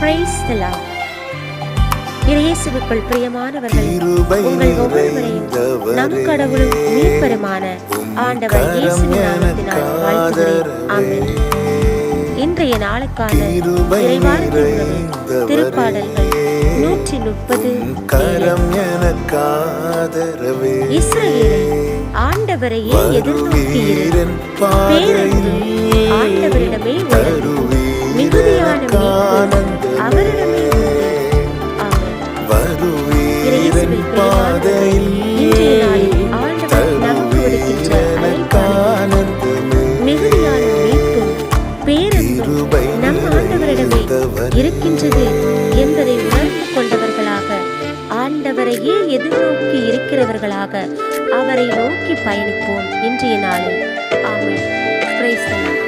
Praise the Lord. இயேசுவுக்குள் பிரியமானவர்கள், உங்கள் ஒவ்வொருவரையும் நம் கடவுளும் மீட்பருமான ஆண்டவர் இயேசுவின் நாமத்தினால் வாழ்த்துகிறேன். ஆமென். இன்றைய நாளுக்கான இறைவார்த்தை உணவு திருப்பாடல்கள் 130. இஸ்ரவேலே, ஆண்டவரையே எதிர்நோக்கியிரு, பேரன்பு ஆண்டவரிடமே உள்ளது, மிகுதியான மீட்பு அவரிடமே உண்டு. ஆமென். இயேசுவில் பிரியமானவர்களே, இன்றைய நாளில் ஆண்டவர் நமக்கு கொடுக்கின்ற அழைப்பானது மிகுதியான மீட்பும் பேரன்பும் நம் ஆண்டவரிடமே இருக்கின்றது என்பதை உணர்ந்து கொண்டவர்களாக, ஆண்டவரையே எதிர்நோக்கி இருக்கிறவர்களாக அவரை நோக்கி பயணிப்போம் இன்றைய நாளில். ஆமென். Praise the Lord.